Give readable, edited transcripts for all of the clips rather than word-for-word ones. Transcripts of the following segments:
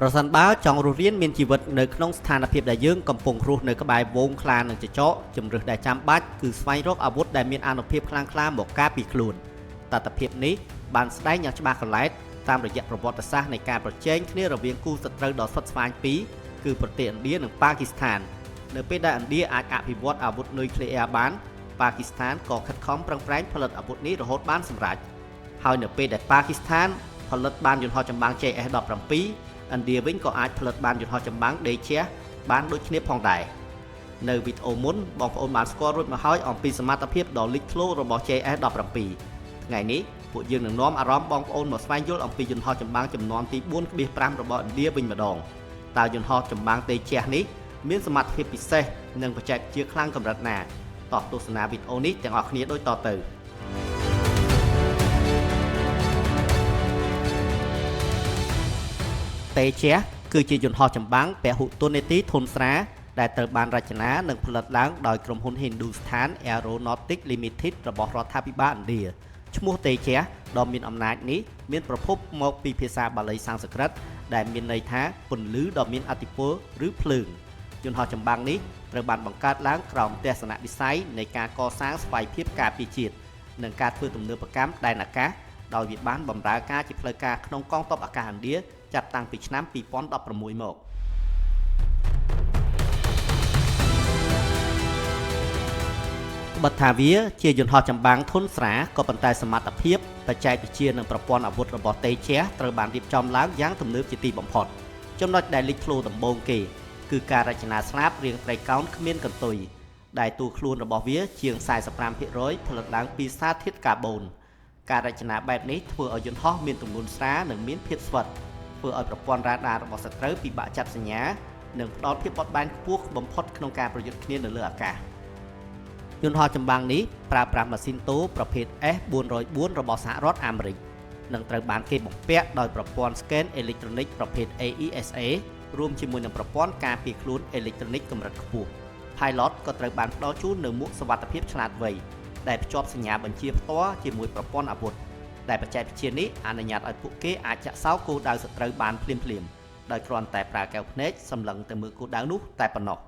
ប្រសិនបើចង់រស់រានមានជីវិតនៅក្នុងស្ថានភាពដែលយើងកំពុងរស់នៅក្បែរវងខ្លានិងចចកជំរឿសដែលចាំបាច់គឺស្វែងរកអាវុធដែលមានអានុភាពខ្លាំងក្លាមកការពារខ្លួនតថភាពនេះបានស្ដែងយ៉ាងច្បាស់កន្លែតតាមរយៈប្រវត្តិសាស្ត្រនៃការប្រជែងគ្នារវាងគូសត្រូវដ៏ស្វិតស្វាញពីរគឺប្រទេសឥណ្ឌានិងប៉ាគីស្ថាននៅពេលដែលឥណ្ឌាអាចអភិវឌ្ឍអាវុធនុយក្លេអ៊ែរបានប៉ាគីស្ថានក៏ខិតខំប្រឹងប្រែងផលិតអាវុធនេះរហូតបានសម្រេចហើយនៅពេលដែលប៉ាគីស្ថានផលិតបានយន្តហោះចម្បាំង JS-17 ឥណ្ឌាវិញក៏អាចផលិតបានយន្តហោះចម្បាំង Dacia បានដូចគ្នាផងដែរនៅវីដេអូមុនបងប្អូនបានស្គាល់រួចមកហើយអំពីសមត្ថភាពដ៏លេចធ្លោរបស់ JS-17 ថ្ងៃនេះពួកយើងនឹងនាំអារម្មណ៍បងប្អូនមកស្វែងយល់អំពីយន្តហោះចម្បាំងចំនួនទី 4.5 របស់ឥណ្ឌាវិញម្ដងតើយន្តហោះចម្បាំង Dacia នេះមានសមត្ថភាពពិសេសនិងបច្ចេកវិទ្យាខ្លាំងកម្រិតណាតោះទស្សនាវីដេអូនេះទាំងអស់គ្នាដូចតទៅDacia គឺជាយន្តហោះចម្បាំងពហុតួនាទីធុនស្រាលដែលត្រូវបានរចនានិងផលិតឡើងដោយក្រុមហ៊ុន Hindustan Aeronautics Limited របស់រដ្ឋាភិបាលឥណ្ឌាឈ្មោះ Dacia ដ៏មានអំណាចនេះមានប្រភពមកពីភាសាបាលីសំស្ក្រឹតដែលមានន័យថាពន្លឺដ៏មានឥទ្ធិពលឬភ្លើងយន្តហោះចម្បាំងនេះត្រូវបានបង្កើតឡើងក្រោមទស្សនវិស័យនៃការកសាងស្វ័យភាពការពារជាតិនិងការធ្វើទំនើបកម្មដែនអាកាសដោយវាបានបម្រើការជាផ្លូវការក្នុងកងទ័ពអាកាសឥណ្ឌាចាប់តាំងពីឆ្នាំ2016មកបទថាវាជាយន្តហោះចម្បាំងធុនស្រាលក៏ប៉ុន្តែសមត្ថភាពបច្ចេកវិទ្យានិងប្រព័ន្ធអាវុធរបស់ Dacia ត្រូវបានរៀបចំឡើងយ៉ាងទំនើបជាទីបំផុតចំណុចដែលលេចធ្លោដំបូងគេគឺការរចនាស្លាបរាងត្រីកោណគ្មានកន្ទុយដែលតួខ្លួនរបស់វាជាង 45% ផលិតឡើងពីសារធាតុកាបូនការរចនាបែបនេះធ្វើឲ្យយន្តហោះមានទម្ងន់ស្រាលនិងមានភាពស្វិតធ្វើឲ្យប្រព័ន្ធរ៉ាដារបស់សត្រូវពិបាកចាប់សញ្ញានិងផ្ដល់ភាពបត់បែនខ្ពស់បំផុតក្នុងការប្រយុទ្ធគ្នានៅលើអាកាសយន្តហោះចម្បាំងនេះប្រើប្រាស់ម៉ាស៊ីនតូប្រភេទ S404 របស់សហរដ្ឋអាមេរិកនិងត្រូវបានគេបំពាក់ដោយប្រព័ន្ធស្កេនអេឡិចត្រូនិកប្រភេទ AESA រួមជាមួយនឹងប្រព័ន្ធការពារខ្លួនអេឡិចត្រូនិកកម្រិតខ្ពស់ Pilot ក៏ត្រូវបានផ្ដល់ជូននូវមួកសុវត្ថិភាពឆ្លាតវៃដែលភ្ជាប់សញ្ញាបញ្ជាផ្ទាល់ជាមួយប្រព័ន្ធអាវុធដែលបច្ចេកវិទ្យានេះអនុញ្ញាតឲ្យពួកគេអាចចាក់សោគោលដៅសត្រូវបានភ្លាមៗដោយគ្រាន់តែប្រើកែវភ្នែកសម្លឹងទៅមើលគោលដៅនោះតែប៉ុណ្ណោះ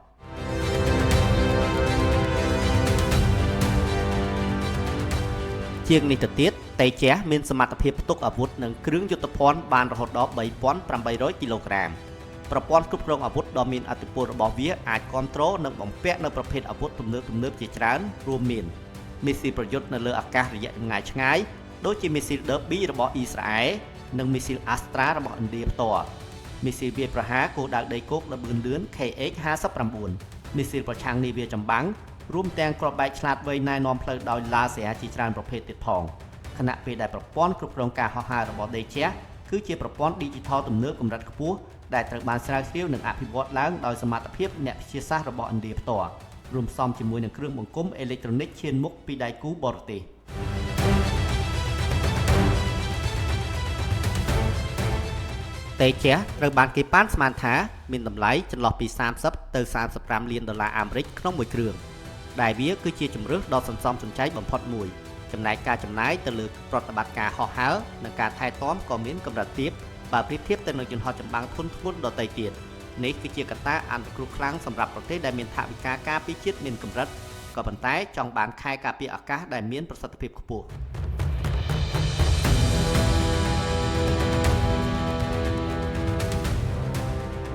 ជាងនេះទៅទៀតDaciaមានសមត្ថភាពផ្ទុកអាវុធនិងគ្រឿងយុទ្ធភ័ណ្ឌបានរហូតដល់ 3,800 គីឡូក្រាមប្រព័ន្ធគ្រប់គ្រងអាវុធដ៏មានឥទ្ធិពលរបស់វាអាចគ្រប់គ្រងនិងបំពាក់នៅប្រភេទអាវុធទំនើបៗជាច្រើនរួមមានមីស៊ីលប្រយុទ្ធនៅលើអាកាសរយៈចម្ងាយឆ្ងាយដូចជាមីស៊ីល Derby របស់អ៊ីស្រាអែលនិងមីស៊ីល Astra របស់ឥណ្ឌាផ្ទាល់មីស៊ីលវាយប្រហារគោលដៅដីគោកល្បឿនលឿន KH-59 មីស៊ីលប្រឆាំងនាវាចម្បាំងរួមទាំងគ្រាប់បែកឆ្លាតវៃណែនាំផ្លូវដោយឡាស៊ែរជាច្រើនប្រភេទទៀតផងខណៈពេលដែលប្រព័ន្ធគ្រប់គ្រងការហោះហើររបស់ Dacia គឺជាប្រព័ន្ធ Digital ទំនើបកម្រិតខ្ពស់ដែលត្រូវបានស្រាវជ្រាវនិងអភិវឌ្ឍឡើងដោយសមត្ថភាពអ្នកវិទ្យាសាស្ត្ររបស់ឥណ្ឌាផ្ទាល់រួមផ្សំជាមួយនឹងគ្រឿងបង្គុំអេឡិចត្រូនិកឈានមុខពីដៃគូបរទេសDaciaត្រូវបានគេប៉ាន់ស្មានថាមានតម្លៃចន្លោះពី30ទៅ35លានដុល្លារអាមេរិកក្នុងមួយគ្រឿងដែលវាគឺជាជម្រើសដ៏សន្សំសំចៃបំផុតមួយចំណែកការចំណាយទៅលើប្រតិបត្តិការហោះហើរនិងការថែទាំក៏មានកម្រិតទាបបើប្រៀបធៀបទៅនឹងយន្តហោះចម្បាំងធុនធ្ងន់ដទៃទៀតនេះគឺជាកត្តាអន្តរគ្រោះខ្លាំងសម្រាប់ប្រទេសដែលមានថវិកាការពារជាតិមានកម្រិតក៏ប៉ុន្តែចង់បានខែការពារអាកាសដែលមានប្រសិទ្ធភាពខ្ពស់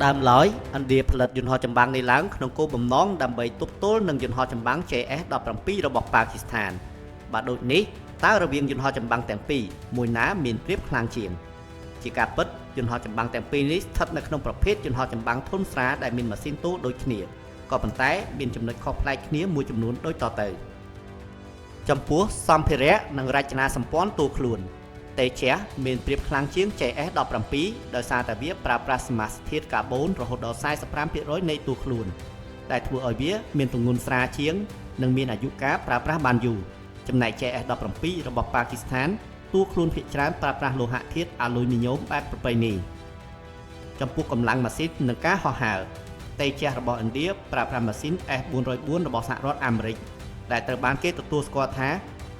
ដើមឡើយឥណ្ឌាផលិតយន្តហោះចម្បាំងនេះឡើងក្នុងគោលបំណងដើម្បីទប់ទល់នឹងយន្តហោះចម្បាំង JS-17 របស់ប៉ាគីស្ថានបើដូចនេះតើរវាងយន្តហោះចម្បាំងទាំងពីរមួយណាមានប្រៀបខ្លាំងជាងជាការពិតយន្តហោះចម្បាំងទាំងពីរនេះស្ថិតនៅក្នុងប្រភេទយន្តហោះចម្បាំងធុនស្រាលដែលមានម៉ាស៊ីនតូដូចគ្នាក៏ប៉ុន្តែមានចំណុចខុសប្លែកគ្នាមួយចំនួនដូចតទៅចំពោះសម្ភារៈនិងរចនាសម្ព័ន្ធតួខ្លួនDaciaមានប្រៀបខ្លាំងជាង JS-17 ដោយសារតែវាប្រើប្រាស់សមាសធាតុកាបូនរហូតដល់ 45% នៃតួខ្លួនដែលធ្វើឲ្យវាមានទម្ងន់ស្រាលជាងនិងមានអាយុកាលប្រើប្រាស់បានយូរចំណែក JS-17 របស់ប៉ាគីស្ថានតួខ្លួនភាគច្រើនប្រើប្រាស់លោហៈធាតុអាលុយមីញ៉ូមបែបប្រពៃណីចំពោះកម្លាំងម៉ាស៊ីននិងការហោះហើរDaciaរបស់ឥណ្ឌាប្រើប្រាស់ម៉ាស៊ីន S404 របស់សហរដ្ឋអាមេរិកដែលត្រូវបានគេទទួលស្គាល់ថា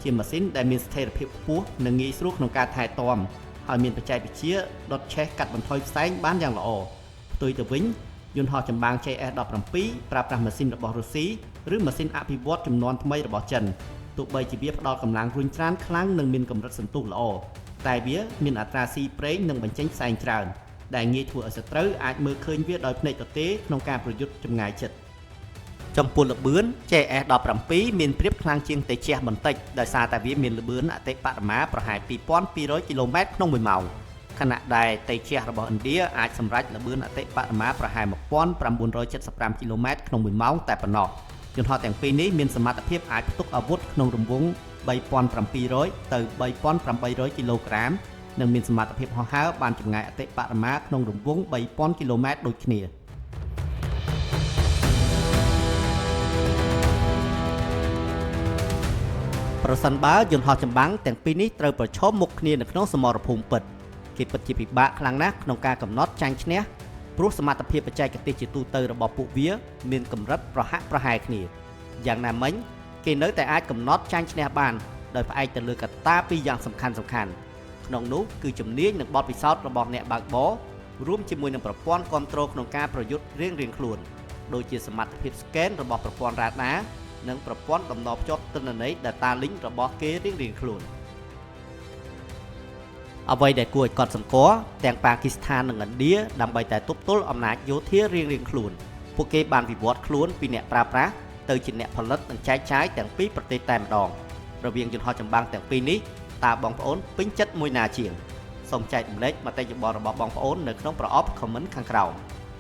ជាម៉ាស៊ីនដែលមានស្ថិរភាពខ្ពស់និងងាយស្រួលក្នុងការថែទាំហ ហើយមានបច្ចេកវិទ្យាដុតឆេះកាត់បន្ថយផ្សែងបានយ៉ាងល្អផ្ទុយទៅវិញយន្តហោះចម្បាំង JS-17 ប្រើប្រាស់ម៉ាស៊ីនរបស់រុស្ស៊ីឬម៉ាស៊ីនអភិវឌ្ឍជំនាន់ថ្មីរបស់ចិនទោះបីជាវាផ្ដល់កម្លាំងរុញច្រានខ្លាំងនិងមានកម្រិតសន្ទុះល្អតែវាមានអត្រាស៊ីប្រេងនិងបញ្ចេញផ្សែងច្រើនដែលងាយធ្វើឲ្យសត្រូវអាចមើលឃើញវាដោយភ្នែកទទេក្នុងការប្រយុទ្ធចម្ងាយជិតចំពោះល្បឿន JS-17 មានប្រៀបខ្លាំងជាងតេជះបន្តិចដោយសារតែវាមានល្បឿនអតិបរមាប្រហែល 2200 គីឡូម៉ែត្រក្នុង1ម៉ោងខណៈដែលតេជះរបស់ឥណ្ឌាអាចសម្រេចល្បឿនអតិបរមាប្រហែល 1975 គីឡូម៉ែត្រក្នុង1ម៉ោងតែប៉ុណ្ណោះយន្តហោះទាំងពីរនេះមានសមត្ថភាពអាចផ្ទុកអាវុធក្នុងរង្វង់ 3700 ទៅ 3800 គីឡូក្រាមនិងមានសមត្ថភាពហោះហើរបានចម្ងាយអតិបរមាក្នុងរង្វង់ 3000 គីឡូម៉ែត្រដូចគ្នាប្រសិនបើយន្តហោះចម្បាំងទាំងពីរនេះត្រូវប្រឈមមុខគ្នានៅក្នុងសមរភូមិពិតគេពិតជាពិបាកខ្លាំងណាស់ក្នុងការកំណត់ចាញ់ឈ្នះព្រោះសមត្ថភាពបច្ចេកទេសជាទូទៅរបស់ពួកវាមានកម្រិតប្រហាក់ប្រហែលគ្នាយ៉ាងណាមិញគេនៅតែអាចកំណត់ចាញ់ឈ្នះបានដោយផ្អែកទៅលើកត្តាពីរយ៉ាងសំខាន់ក្នុងនោះគឺជំនាញនិងបទពិសោធន៍របស់អ្នកបើកបររួមជាមួយនឹងប្រព័ន្ធគ្រប់គ្រងក្នុងការប្រយុទ្ធរៀងៗខ្លួនដូចជាសមត្ថភាពស្កេនរបស់ប្រព័ន្ធរ៉ាដានិងប្រព័ន្ធតំណភ្ជាប់ទិន្នន័យ Data Link របស់គេរៀងៗខ្លួនអ្វីដែលគួរឲ្យកត់សម្គាល់ទាំងប៉ាគីស្ថាននិងឥណ្ឌាដើម្បីតែទប់ទល់អំណាចយោធារៀងៗខ្លួនពួកគេបានវិវត្តខ្លួនពីអ្នកប្រើប្រាស់ទៅជាអ្នកផលិតនិងចែកចាយទាំងពីរប្រទេសតែម្ដងរវាងយន្តហោះចម្បាំងទាំងពីរនេះតើបងប្អូនពេញចិត្តមួយណាជាងសូមចែករំលែកមតិយោបល់របស់បងប្អូននៅក្នុងប្រអប់ comment ខាងក្រោម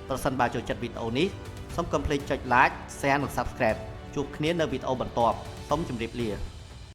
ប្រសិនបើចូលចិត្តវីដេអូនេះសូមកុំភ្លេចចុច like share និង subscribe ជួបគ្នានៅវីដេអូបន្ទាប់សូមជម្រាបលា